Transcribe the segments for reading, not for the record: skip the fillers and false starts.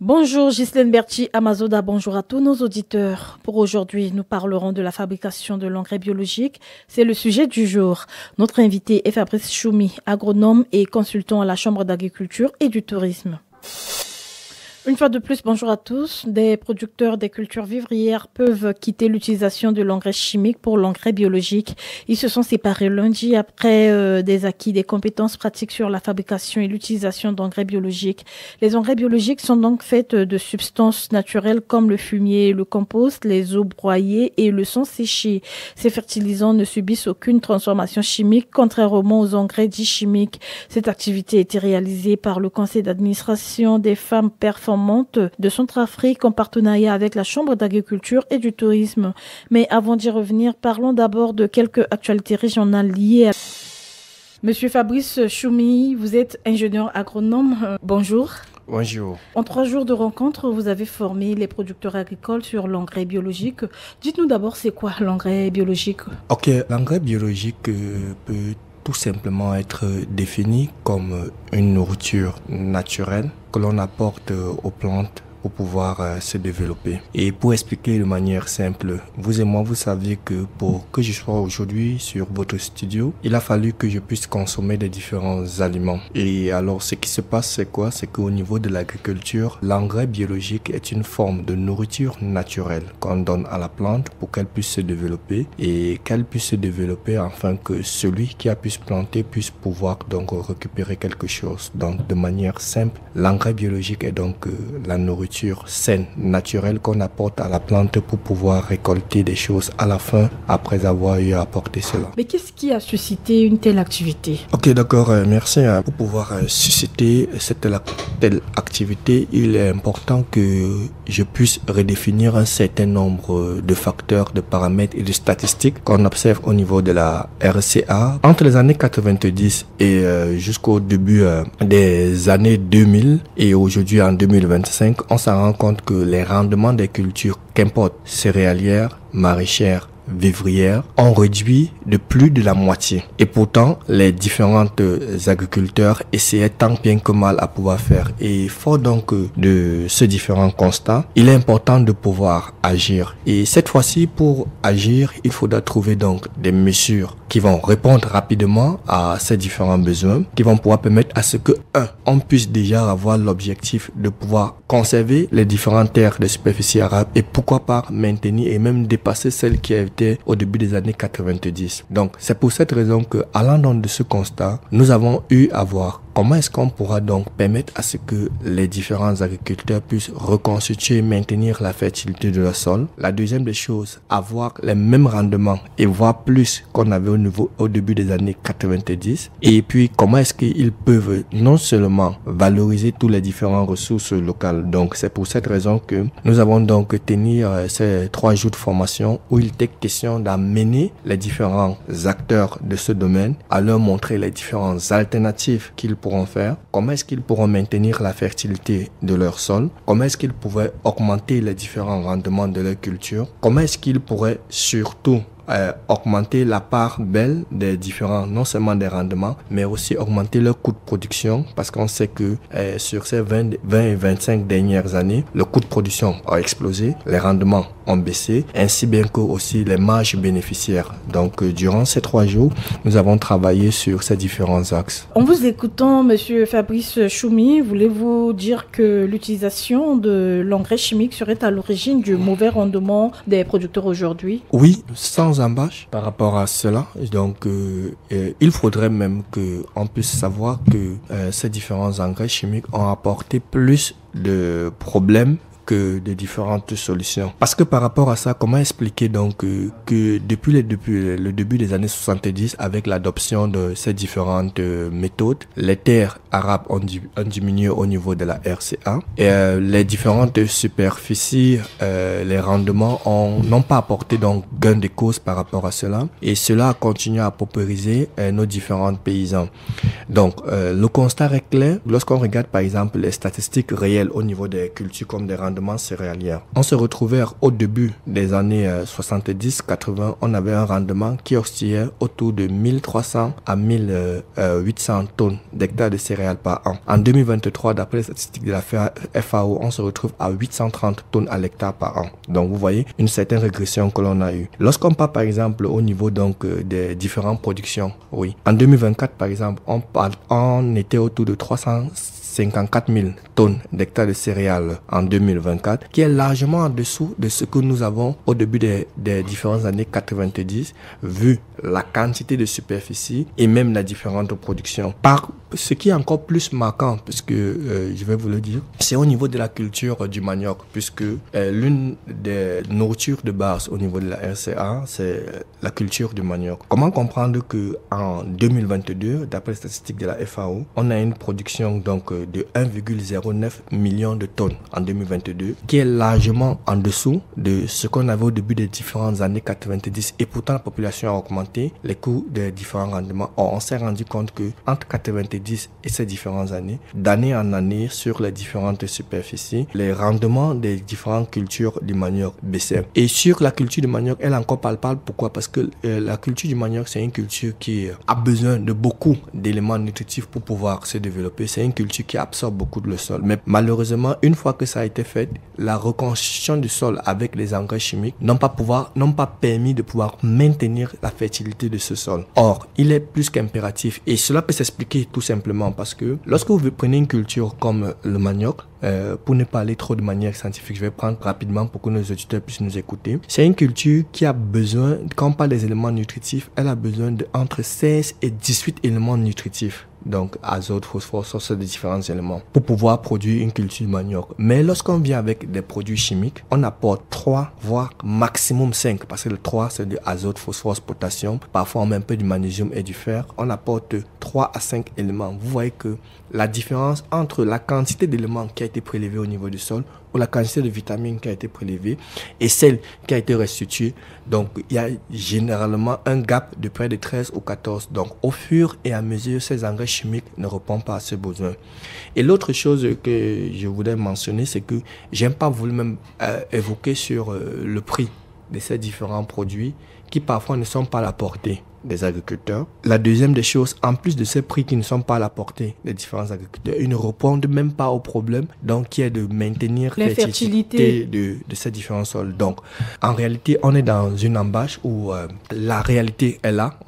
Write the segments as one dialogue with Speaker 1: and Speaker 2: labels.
Speaker 1: Bonjour Ghislaine Berti Amazoda, bonjour à tous nos auditeurs. Pour aujourd'hui, nous parlerons de la fabrication de l'engrais biologique. C'est le sujet du jour. Notre invité est Fabrice Choumi, agronome et consultant à la Chambre d'agriculture et du tourisme. Une fois de plus, bonjour à tous. Des producteurs des cultures vivrières peuvent quitter l'utilisation de l'engrais chimique pour l'engrais biologique. Ils se sont séparés lundi après des acquis des compétences pratiques sur la fabrication et l'utilisation d'engrais biologiques. Les engrais biologiques sont donc faits de substances naturelles comme le fumier, le compost, les eaux broyées et le sang séché. Ces fertilisants ne subissent aucune transformation chimique, contrairement aux engrais dits chimiques. Cette activité a été réalisée par le conseil d'administration des femmes performantes de Centrafrique en partenariat avec la Chambre d'agriculture et du tourisme. Mais avant d'y revenir, parlons d'abord de quelques actualités régionales liées à... Monsieur Fabrice Choumi, vous êtes ingénieur agronome. Bonjour.
Speaker 2: Bonjour.
Speaker 1: En 3 jours de rencontre, vous avez formé les producteurs agricoles sur l'engrais biologique. Dites-nous d'abord, c'est quoi l'engrais biologique?
Speaker 2: Ok, l'engrais biologique peut tout simplement être défini comme une nourriture naturelle que l'on apporte aux plantes pour pouvoir se développer. Et pour expliquer de manière simple, vous et moi, vous savez que pour que je sois aujourd'hui sur votre studio, il a fallu que je puisse consommer des différents aliments. Et alors, ce qui se passe, c'est quoi? C'est qu'au niveau de l'agriculture, l'engrais biologique est une forme de nourriture naturelle qu'on donne à la plante pour qu'elle puisse se développer et qu'elle puisse se développer afin que celui qui a pu se planter puisse pouvoir donc récupérer quelque chose. Donc, de manière simple, l'engrais biologique est donc la nourriture saine, naturelle qu'on apporte à la plante pour pouvoir récolter des choses à la fin après avoir eu à apporter cela.
Speaker 1: Mais qu'est-ce qui a suscité une telle activité?
Speaker 2: Ok, d'accord, merci. Pour pouvoir susciter cette telle activité, il est important que je puisse redéfinir un certain nombre de facteurs, de paramètres et de statistiques qu'on observe au niveau de la RCA. Entre les années 90 et jusqu'au début des années 2000 et aujourd'hui en 2025, on s'en rend compte que les rendements des cultures, qu'importe céréalières, maraîchères, vivrières, ont réduit de plus de la moitié. Et pourtant, les différents agriculteurs essayaient tant bien que mal à pouvoir faire. Et fort donc de ces différents constats, il est important de pouvoir agir. Et cette fois-ci, pour agir, il faudra trouver donc des mesures qui vont répondre rapidement à ces différents besoins, qui vont pouvoir permettre à ce que, on puisse déjà avoir l'objectif de pouvoir conserver les différentes terres de superficie arabe et pourquoi pas maintenir et même dépasser celles qui étaient au début des années 90. Donc, c'est pour cette raison que, allant dans de ce constat, nous avons eu à voir comment est-ce qu'on pourra donc permettre à ce que les différents agriculteurs puissent reconstituer et maintenir la fertilité de leur sol. La deuxième des choses, avoir les mêmes rendements et voire plus qu'on avait au début des années 90. Et puis, comment est-ce qu'ils peuvent non seulement valoriser toutes les différentes ressources locales. Donc, c'est pour cette raison que nous avons donc tenu ces 3 jours de formation où il était question d'amener les différents acteurs de ce domaine à leur montrer les différentes alternatives qu'ils pourront faire, comment est-ce qu'ils pourront maintenir la fertilité de leur sol, comment est-ce qu'ils pourraient augmenter les différents rendements de leur culture, comment est-ce qu'ils pourraient surtout augmenter la part belle des différents, non seulement des rendements, mais aussi augmenter leur coût de production, parce qu'on sait que sur ces 20 et 25 dernières années, le coût de production a explosé, les rendements ont baissé, ainsi bien que aussi les marges bénéficiaires. Donc, durant ces 3 jours, nous avons travaillé sur ces différents axes.
Speaker 1: En vous écoutant, Monsieur Fabrice Choumi, voulez-vous dire que l'utilisation de l'engrais chimique serait à l'origine du mauvais rendement des producteurs aujourd'hui?
Speaker 2: Oui, sans embâche par rapport à cela. Donc, il faudrait même qu'on puisse savoir que ces différents engrais chimiques ont apporté plus de problèmes que de différentes solutions. Parce que par rapport à ça, comment expliquer donc que depuis le début des années 70, avec l'adoption de ces différentes méthodes, les terres arabes ont diminué au niveau de la RCA et les différentes superficies, les rendements n'ont pas apporté donc gain de cause par rapport à cela, et cela a continué à paupériser nos différents paysans. Donc le constat est clair lorsqu'on regarde par exemple les statistiques réelles au niveau des cultures comme des rendements rendement céréalier. On se retrouvait au début des années 70-80, on avait un rendement qui oscillait autour de 1300 à 1800 tonnes d'hectares de céréales par an. En 2023, d'après les statistiques de la FAO, on se retrouve à 830 tonnes à l'hectare par an. Donc vous voyez une certaine régression que l'on a eue. Lorsqu'on parle par exemple au niveau donc des différentes productions, oui. En 2024 par exemple, on était autour de 354 000 tonnes d'hectares de céréales en 2024, qui est largement en dessous de ce que nous avons au début des différentes années 90, vu la quantité de superficie et même la différente production. Ce qui est encore plus marquant, puisque je vais vous le dire, c'est au niveau de la culture du manioc, puisque l'une des nourritures de base au niveau de la RCA, c'est la culture du manioc. Comment comprendre que en 2022, d'après les statistiques de la FAO, on a une production donc de 1,09 million de tonnes en 2022, qui est largement en dessous de ce qu'on avait au début des différentes années 90, et pourtant la population a augmenté, les coûts des différents rendements. Or, on s'est rendu compte que entre 90 et ces différentes années, d'année en année, sur les différentes superficies, les rendements des différentes cultures du manioc baissaient. Et sur la culture du manioc, elle est encore palpable. Pourquoi? Parce que la culture du manioc, c'est une culture qui a besoin de beaucoup d'éléments nutritifs pour pouvoir se développer. C'est une culture qui absorbe beaucoup de le sol. Mais malheureusement, une fois que ça a été fait, la reconstitution du sol avec les engrais chimiques n'ont pas permis de pouvoir maintenir la fertilité de ce sol. Or, il est plus qu'impératif, et cela peut s'expliquer tout simplement parce que lorsque vous prenez une culture comme le manioc, pour ne pas aller trop de manière scientifique, je vais prendre rapidement pour que nos auditeurs puissent nous écouter. C'est une culture qui a besoin, quand on parle des éléments nutritifs, elle a besoin de entre 16 et 18 éléments nutritifs. Donc azote, phosphore, ce sont des différents éléments pour pouvoir produire une culture de manioc. Mais lorsqu'on vient avec des produits chimiques, on apporte 3 voire maximum 5, parce que le 3 c'est de azote, phosphore, potassium. Parfois on met un peu du magnésium et du fer. On apporte 3 à 5 éléments. Vous voyez que la différence entre la quantité d'éléments qui a été prélevée au niveau du sol ou la quantité de vitamines qui a été prélevée et celle qui a été restituée, donc il y a généralement un gap de près de 13 ou 14. Donc au fur et à mesure, ces engrais chimiques ne répondent pas à ce besoin. Et l'autre chose que je voudrais mentionner, c'est que j'aime pas voulu même évoquer sur le prix de ces différents produits qui parfois ne sont pas à la portée des agriculteurs. La deuxième des choses, en plus de ces prix qui ne sont pas à la portée des différents agriculteurs, ils ne répondent même pas au problème, donc qui est de maintenir la fertilité de ces différents sols. Donc, en réalité, on est dans une embâche où la réalité est là,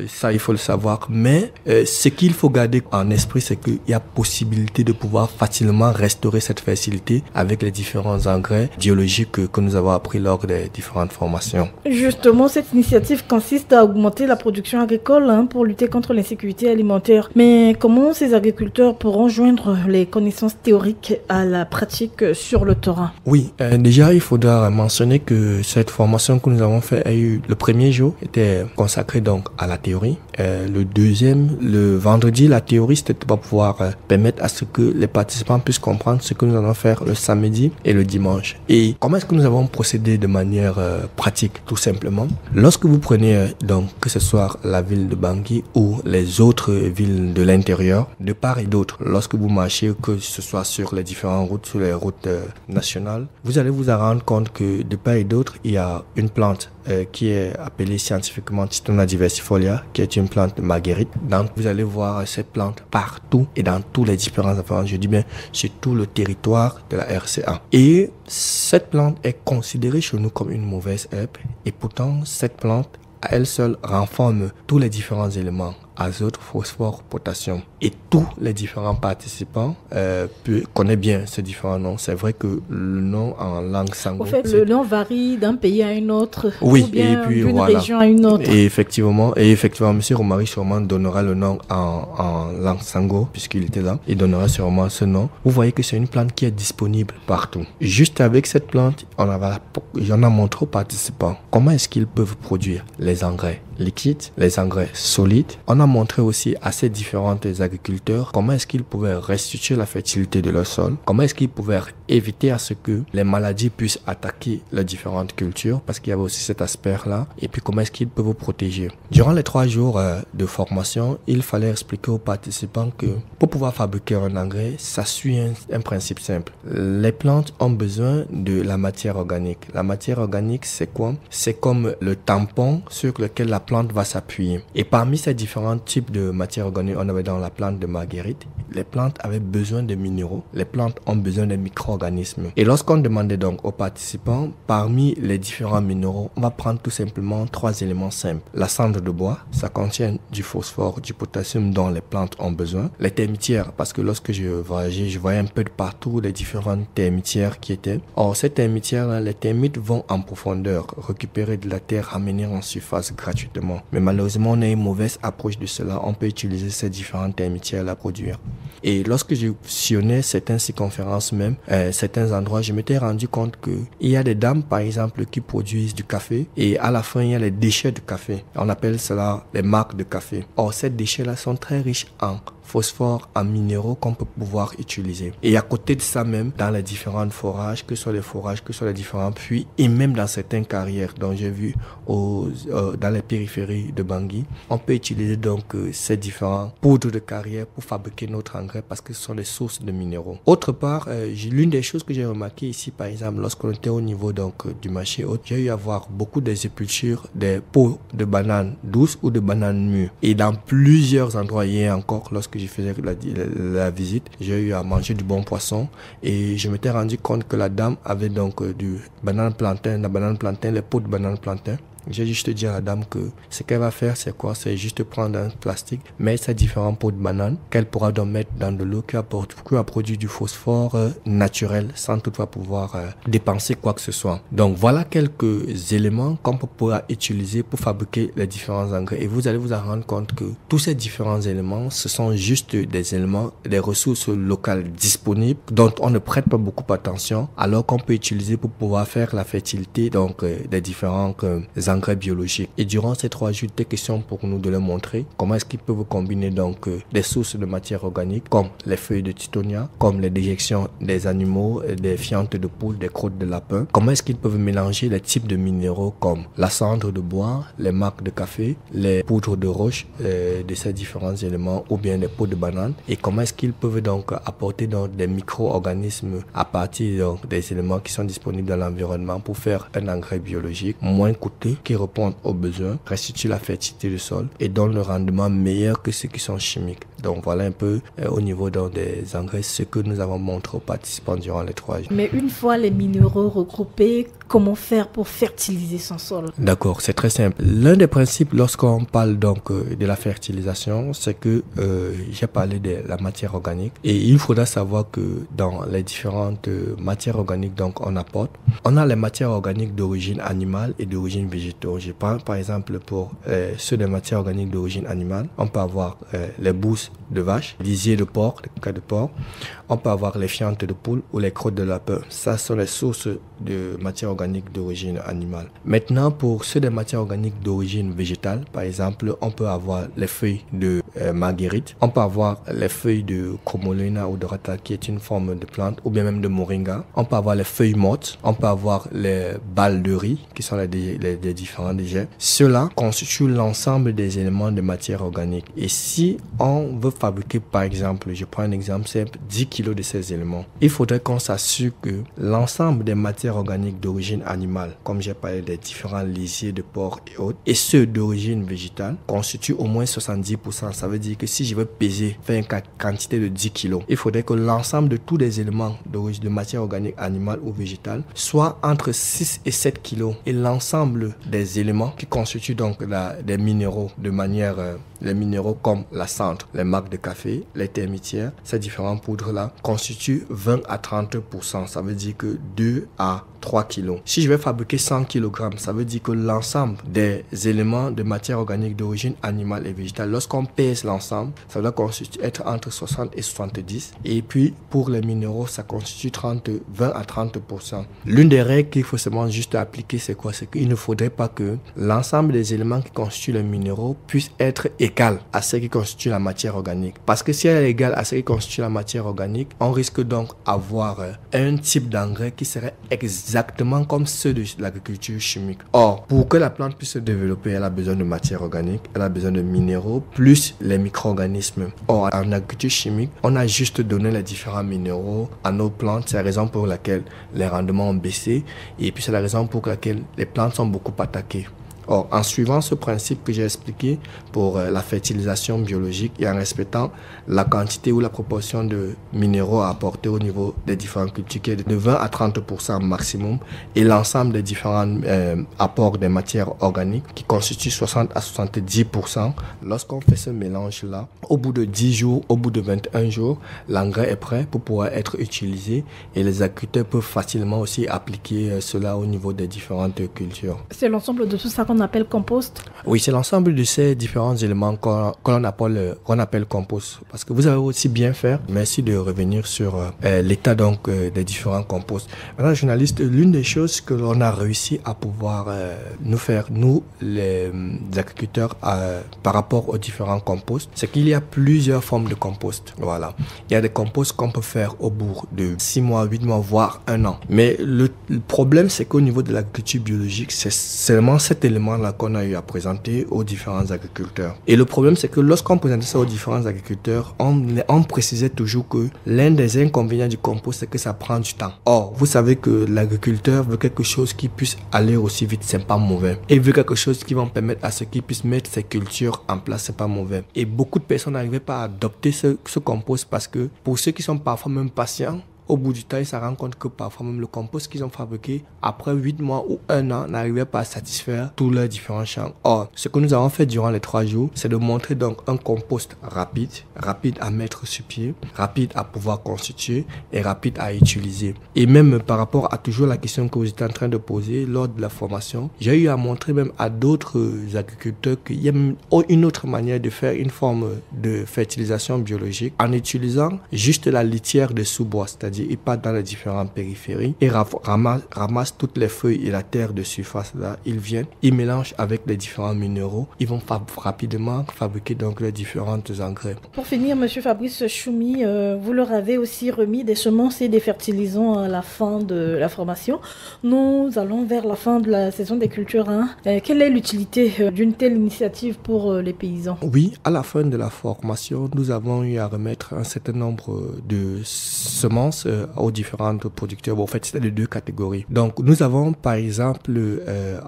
Speaker 2: ça il faut le savoir, mais ce qu'il faut garder en esprit, c'est qu'il y a possibilité de pouvoir facilement restaurer cette fertilité avec les différents engrais biologiques que nous avons appris lors des différentes formations.
Speaker 1: Justement, cette initiative consiste à augmenter la production agricole pour lutter contre l'insécurité alimentaire. Mais comment ces agriculteurs pourront joindre les connaissances théoriques à la pratique sur le terrain?
Speaker 2: Oui, déjà il faudra mentionner que cette formation que nous avons fait le premier jour était consacré donc à la théorie. Le deuxième, le vendredi, la théorie c'était pour pouvoir permettre à ce que les participants puissent comprendre ce que nous allons faire le samedi et le dimanche. Et comment est-ce que nous avons procédé de manière pratique? Tout simplement, lorsque vous prenez donc que ce soit la ville de Bangui ou les autres villes de l'intérieur, de part et d'autre, lorsque vous marchez, que ce soit sur les différentes routes, sur les routes nationales, vous allez vous rendre compte que de part et d'autre, il y a une plante qui est appelée scientifiquement Titona diversifolia, qui est une plante marguerite. Donc vous allez voir cette plante partout et dans tous les différents endroits, je dis bien sur tout le territoire de la RCA. Et cette plante est considérée chez nous comme une mauvaise herbe, et pourtant cette plante à elle seule renforme tous les différents éléments, azote, phosphore, potassium. Et tous les différents participants connaissent bien ces différents noms. C'est vrai que le nom en langue sango...
Speaker 1: En fait, le nom varie d'un pays à un autre,
Speaker 2: oui,
Speaker 1: ou bien
Speaker 2: et puis,
Speaker 1: d'une région à une autre.
Speaker 2: Et effectivement, M. Romari sûrement donnera le nom en langue sango, puisqu'il était là. Il donnera sûrement ce nom. Vous voyez que c'est une plante qui est disponible partout. Juste avec cette plante, j'en ai montré aux participants comment est-ce qu'ils peuvent produire les engrais liquides, les engrais solides. On a montré aussi à ces différents agriculteurs comment est-ce qu'ils pouvaient restituer la fertilité de leur sol, comment est-ce qu'ils pouvaient éviter à ce que les maladies puissent attaquer les différentes cultures, parce qu'il y avait aussi cet aspect-là. Et puis comment est-ce qu'il peut vous protéger. Durant les 3 jours de formation, il fallait expliquer aux participants que pour pouvoir fabriquer un engrais, ça suit un principe simple. Les plantes ont besoin de la matière organique. La matière organique, c'est quoi? C'est comme le tampon sur lequel la plante va s'appuyer. Et parmi ces différents types de matière organique, on avait dans la plante de marguerite, les plantes avaient besoin de minéraux. Les plantes ont besoin de micro-organismes. Et lorsqu'on demandait donc aux participants, parmi les différents minéraux, on va prendre tout simplement 3 éléments simples. La cendre de bois, ça contient du phosphore, du potassium dont les plantes ont besoin. Les termitières, parce que lorsque je voyageais, je voyais un peu de partout les différentes termitières qui étaient. Or, ces termitières-là, les termites vont en profondeur récupérer de la terre, ramener en surface gratuitement. Mais malheureusement, on a une mauvaise approche de cela. On peut utiliser ces différentes termitières à produire. Et lorsque je sillonnais certaines circonférences même, certains endroits, je m'étais rendu compte que il y a des dames, par exemple, qui produisent du café et à la fin, il y a les déchets de café. On appelle cela les marques de café. Or, ces déchets-là sont très riches en phosphore, en minéraux qu'on peut pouvoir utiliser. Et à côté de ça même, dans les différents forages, que ce soit les forages, que ce soit les différents puits, et même dans certaines carrières dont j'ai vu dans les périphéries de Bangui, on peut utiliser donc ces différents poudres de carrière pour fabriquer notre engrais parce que ce sont des sources de minéraux. Autre part, l'une des choses que j'ai remarqué ici, par exemple, lorsqu'on était au niveau donc du marché haut, j'ai eu à voir beaucoup des épultures, des pots de bananes douces ou de bananes mûres. Et dans plusieurs endroits, hier encore, lorsque j'ai faisais la visite, j'ai eu à manger du bon poisson et je m'étais rendu compte que la dame avait donc du banane plantain, les pots de banane plantain. J'ai juste dit à la dame que ce qu'elle va faire, c'est quoi? C'est juste prendre un plastique, mettre ces différents pots de banane qu'elle pourra donc mettre dans de l'eau qui a produit du phosphore naturel sans toutefois pouvoir dépenser quoi que ce soit. Donc voilà quelques éléments qu'on peut pouvoir utiliser pour fabriquer les différents engrais. Et vous allez vous en rendre compte que tous ces différents éléments, ce sont juste des éléments, des ressources locales disponibles dont on ne prête pas beaucoup attention alors qu'on peut utiliser pour pouvoir faire la fertilité donc des différents engrais biologiques. Et durant ces 3 jours, des questions pour nous de leur montrer comment est-ce qu'ils peuvent combiner donc des sources de matière organique comme les feuilles de titonia, comme les déjections des animaux, des fientes de poule, des crottes de lapin. Comment est-ce qu'ils peuvent mélanger les types de minéraux comme la cendre de bois, les marcs de café, les poudres de roche de ces différents éléments ou bien les pots de banane. Et comment est-ce qu'ils peuvent donc apporter donc des micro-organismes à partir donc des éléments qui sont disponibles dans l'environnement pour faire un engrais biologique moins coûteux qui répondent aux besoins, restituent la fertilité du sol et donnent le rendement meilleur que ceux qui sont chimiques. Donc voilà un peu au niveau des engrais ce que nous avons montré aux participants durant les 3 jours.
Speaker 1: Mais une fois les minéraux regroupés, comment faire pour fertiliser son sol?
Speaker 2: D'accord, c'est très simple. L'un des principes lorsqu'on parle donc de la fertilisation, c'est que j'ai parlé de la matière organique et il faudra savoir que dans les différentes matières organiques donc on a les matières organiques d'origine animale et d'origine végétale. Je prends par exemple pour ceux des matières organiques d'origine animale, on peut avoir les bousses de vache, lisier de porc, les cas de porc. On peut avoir les fientes de poule ou les crottes de lapin. Ça sont les sources de matière organique d'origine animale. Maintenant, pour ceux des matières organiques d'origine végétale, par exemple, on peut avoir les feuilles de marguerite. On peut avoir les feuilles de Comolena ou de Rata, qui est une forme de plante, ou bien même de moringa. On peut avoir les feuilles mortes. On peut avoir les balles de riz, qui sont les différents déchets. Cela constitue l'ensemble des éléments de matière organique. Et si on veut fabriquer, par exemple, je prends un exemple simple, 10 kilos de ces éléments, il faudrait qu'on s'assure que l'ensemble des matières organiques d'origine animale, comme j'ai parlé des différents lisiers de porc et autres, et ceux d'origine végétale, constituent au moins 70%. Ça veut dire que si je veux faire une quantité de 10 kilos, il faudrait que l'ensemble de tous les éléments de matière organique animale ou végétale soit entre 6 et 7 kilos. Et l'ensemble des éléments qui constituent donc des minéraux de manière... les minéraux comme la cendre, les marcs de café, les termitières, ces différentes poudres-là constituent 20 à 30%. Ça veut dire que 2 à 3 kilos. Si je vais fabriquer 100 kg, ça veut dire que l'ensemble des éléments de matière organique d'origine animale et végétale, lorsqu'on pèse l'ensemble, ça doit être entre 60 et 70. Et puis, pour les minéraux, ça constitue 20 à 30%. L'une des règles qu'il faut seulement juste appliquer, c'est quoi? C'est qu'il ne faudrait pas que l'ensemble des éléments qui constituent les minéraux puissent être égal à ce qui constitue la matière organique. Parce que si elle est égale à ce qui constitue la matière organique, on risque donc d'avoir un type d'engrais qui serait exactement comme ceux de l'agriculture chimique. Or, pour que la plante puisse se développer, elle a besoin de matière organique, elle a besoin de minéraux, plus les micro-organismes. Or, en agriculture chimique, on a juste donné les différents minéraux à nos plantes. C'est la raison pour laquelle les rendements ont baissé et puis c'est la raison pour laquelle les plantes sont beaucoup attaquées. Or, en suivant ce principe que j'ai expliqué pour la fertilisation biologique et en respectant la quantité ou la proportion de minéraux à apporter au niveau des différentes cultures qui est de 20 à 30% maximum et l'ensemble des différents apports des matières organiques qui constituent 60 à 70%, lorsqu'on fait ce mélange-là, au bout de 10 jours, au bout de 21 jours, l'engrais est prêt pour pouvoir être utilisé et les agriculteurs peuvent facilement aussi appliquer cela au niveau des différentes cultures.
Speaker 1: C'est l'ensemble de tout ça qu'on appelle compost?
Speaker 2: Oui, c'est l'ensemble de ces différents éléments qu'on appelle compost. Parce que vous avez aussi bien fait. Merci de revenir sur l'état donc des différents composts. Maintenant, journaliste, l'une des choses que l'on a réussi à pouvoir nous faire, nous, les agriculteurs, par rapport aux différents composts, c'est qu'il y a plusieurs formes de compost. Voilà. Il y a des composts qu'on peut faire au bout de 6 mois, 8 mois, voire 1 an. Mais le problème, c'est qu'au niveau de l'agriculture biologique, c'est seulement cet élément-là qu'on a eu à présenter aux différents agriculteurs. Et le problème, c'est que lorsqu'on présentait ça aux différents agriculteurs, on précisait toujours que l'un des inconvénients du compost, c'est que ça prend du temps. Or, vous savez que l'agriculteur veut quelque chose qui puisse aller aussi vite, c'est pas mauvais. Et il veut quelque chose qui va permettre à ce qu'il puisse mettre ses cultures en place, c'est pas mauvais. Et beaucoup de personnes n'arrivaient pas à adopter ce compost parce que pour ceux qui sont parfois même patients, au bout du temps, ils se rendent compte que parfois même le compost qu'ils ont fabriqué, après 8 mois ou 1 an, n'arrivait pas à satisfaire tous leurs différents champs. Or, ce que nous avons fait durant les 3 jours, c'est de montrer donc un compost rapide à mettre sur pied, rapide à pouvoir constituer et rapide à utiliser. Et même par rapport à toujours la question que vous étiez en train de poser lors de la formation, j'ai eu à montrer même à d'autres agriculteurs qu'il y a une autre manière de faire une forme de fertilisation biologique en utilisant juste la litière de sous-bois, c'est-à-dire il part dans les différentes périphéries et ramasse toutes les feuilles et la terre de surface là. Ils viennent, ils mélangent avec les différents minéraux. Ils vont rapidement fabriquer donc les différents engrais.
Speaker 1: Pour finir, Monsieur Fabrice Choumi, vous leur avez aussi remis des semences et des fertilisants à la fin de la formation. Nous allons vers la fin de la saison des cultures. Quelle est l'utilité d'une telle initiative pour les paysans?
Speaker 2: Oui, à la fin de la formation, nous avons eu à remettre un certain nombre de semences aux différents producteurs. Bon, en fait, c'était de 2 catégories. Donc, nous avons, par exemple,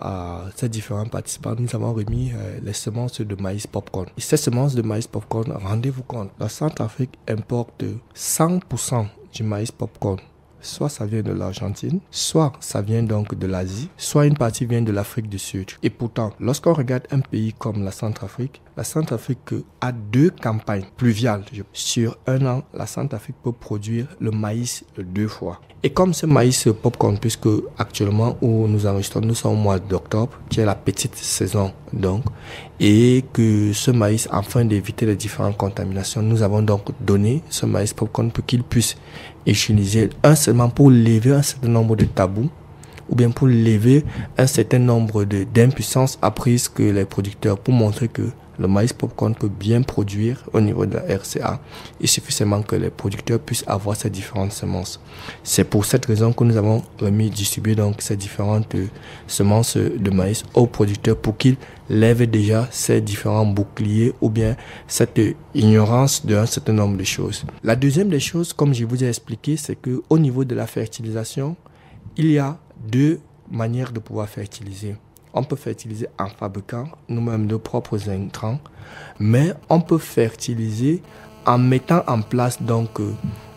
Speaker 2: à ces différents participants, nous avons remis les semences de maïs popcorn. Et ces semences de maïs popcorn, rendez-vous compte, la Centrafrique importe 100% du maïs popcorn. Soit ça vient de l'Argentine, soit ça vient donc de l'Asie, soit une partie vient de l'Afrique du Sud. Et pourtant, lorsqu'on regarde un pays comme la Centrafrique a 2 campagnes pluviales. Sur 1 an, la Centrafrique peut produire le maïs 2 fois. Et comme ce maïs popcorn, puisque actuellement où nous enregistrons, nous sommes au mois d'octobre, qui est la petite saison donc, et que ce maïs, afin d'éviter les différentes contaminations, nous avons donc donné ce maïs popcorn pour qu'il puisse utiliser seulement pour lever un certain nombre de tabous ou bien pour lever un certain nombre d'impuissances apprises que les producteurs, pour montrer que le maïs popcorn peut bien produire au niveau de la RCA. Il suffit seulement que les producteurs puissent avoir ces différentes semences. C'est pour cette raison que nous avons distribué donc ces différentes semences de maïs aux producteurs pour qu'ils lèvent déjà ces différents boucliers ou bien cette ignorance d'un certain nombre de choses. La deuxième des choses, comme je vous ai expliqué, c'est que au niveau de la fertilisation, il y a 2 manières de pouvoir fertiliser. On peut fertiliser en fabriquant nous-mêmes nos propres intrants, mais on peut fertiliser en mettant en place donc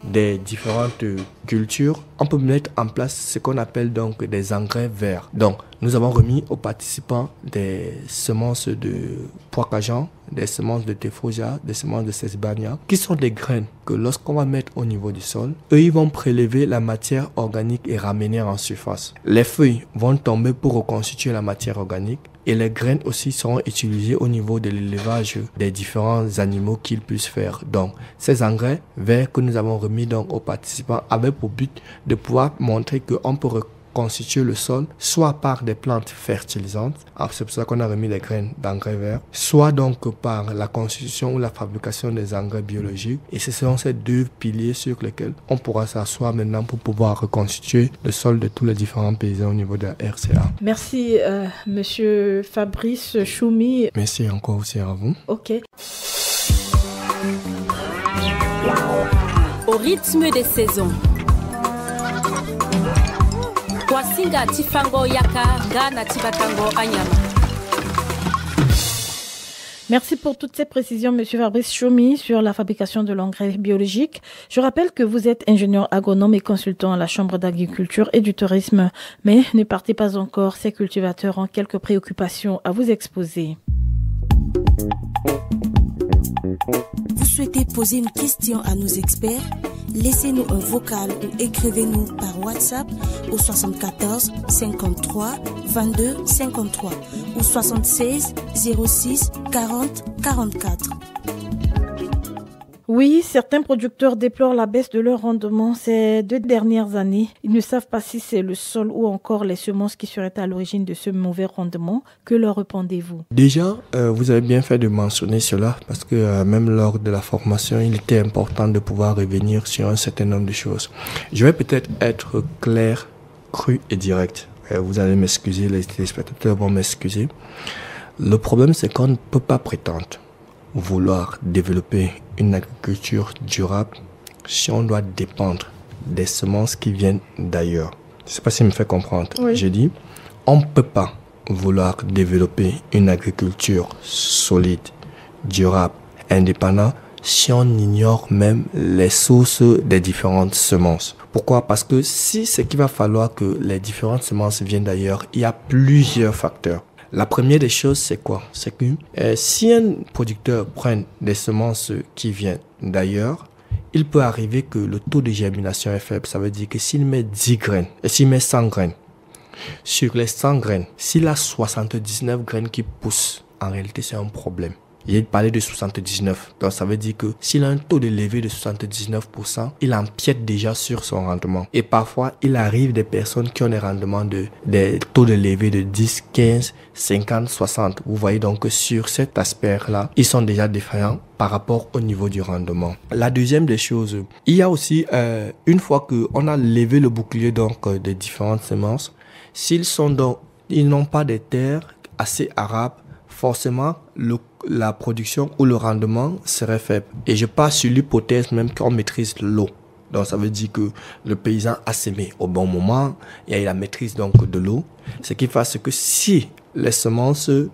Speaker 2: des différentes cultures. On peut mettre en place ce qu'on appelle donc des engrais verts. Donc, nous avons remis aux participants des semences de pois cajan, des semences de Tephrosia, des semences de Sesbania, qui sont des graines que lorsqu'on va mettre au niveau du sol, eux, ils vont prélever la matière organique et ramener en surface. Les feuilles vont tomber pour reconstituer la matière organique. Et les graines aussi seront utilisées au niveau de l'élevage des différents animaux qu'ils puissent faire. Donc, ces engrais verts que nous avons remis donc aux participants avaient pour but de pouvoir montrer qu'on peut reconstituer le sol soit par des plantes fertilisantes, c'est pour ça qu'on a remis des graines d'engrais verts, soit donc par la constitution ou la fabrication des engrais biologiques. Et ce sont ces deux piliers sur lesquels on pourra s'asseoir maintenant pour pouvoir reconstituer le sol de tous les différents paysans au niveau de la RCA.
Speaker 1: Merci, Monsieur Fabrice Choumi.
Speaker 2: Merci encore aussi à vous.
Speaker 1: Ok.
Speaker 3: Au rythme des saisons. Wasinga tifango yaka gana tibatango anyama.
Speaker 1: Merci pour toutes ces précisions, Monsieur Fabrice Choumi, sur la fabrication de l'engrais biologique. Je rappelle que vous êtes ingénieur agronome et consultant à la Chambre d'agriculture et du tourisme. Mais ne partez pas encore, ces cultivateurs ont quelques préoccupations à vous exposer.
Speaker 4: Vous souhaitez poser une question à nos experts? Laissez-nous un vocal ou écrivez-nous par WhatsApp au 74 53 22 53 ou 76 06 40 44.
Speaker 1: Oui, certains producteurs déplorent la baisse de leur rendement ces 2 dernières années. Ils ne savent pas si c'est le sol ou encore les semences qui seraient à l'origine de ce mauvais rendement. Que leur répondez-vous?
Speaker 2: Déjà, vous avez bien fait de mentionner cela parce que même lors de la formation, il était important de pouvoir revenir sur un certain nombre de choses. Je vais peut-être être clair, cru et direct. Vous allez m'excuser, les téléspectateurs vont m'excuser. Le problème, c'est qu'on ne peut pas prétendre vouloir développer une agriculture durable si on doit dépendre des semences qui viennent d'ailleurs. Je ne sais pas si je me fait comprendre.
Speaker 1: Oui.
Speaker 2: Je dis, on ne peut pas vouloir développer une agriculture solide, durable, indépendante si on ignore même les sources des différentes semences. Pourquoi? Parce que si c'est qu'il va falloir que les différentes semences viennent d'ailleurs, il y a plusieurs facteurs. La première des choses, c'est quoi? C'est que si un producteur prend des semences qui viennent d'ailleurs, il peut arriver que le taux de germination est faible. Ça veut dire que s'il met 10 graines, et s'il met 100 graines, sur les 100 graines, s'il a 79 graines qui poussent, en réalité, c'est un problème. Il parlait de 79. Donc, ça veut dire que s'il a un taux de levée de 79%, il empiète déjà sur son rendement. Et parfois, il arrive des personnes qui ont des taux de levée de 10, 15, 50, 60. Vous voyez donc que sur cet aspect-là, ils sont déjà défaillants par rapport au niveau du rendement. La deuxième des choses, il y a aussi, une fois qu'on a levé le bouclier donc des différentes semences, s'ils n'ont pas des terres assez arables, forcément, la production ou le rendement serait faible. Et je pars sur l'hypothèse même qu'on maîtrise l'eau. Donc, ça veut dire que le paysan a semé au bon moment, il y a la maîtrise donc de l'eau. Ce qui fait que si les semences ont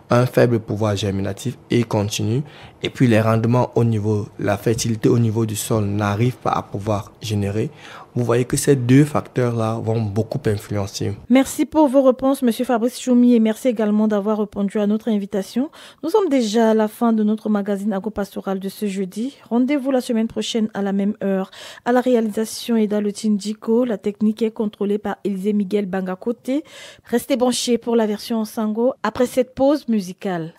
Speaker 2: un faible pouvoir germinatif et continuent, et puis les rendements au niveau, la fertilité au niveau du sol n'arrivent pas à pouvoir générer, vous voyez que ces deux facteurs-là vont beaucoup influencer.
Speaker 1: Merci pour vos réponses, Monsieur Fabrice Choumi, et merci également d'avoir répondu à notre invitation. Nous sommes déjà à la fin de notre magazine agropastoral de ce jeudi. Rendez-vous la semaine prochaine à la même heure. À la réalisation, Eda Lotindiko, la technique est contrôlée par Élisée Miguel Bangakoté. Restez branchés pour la version en sango après cette pause musicale.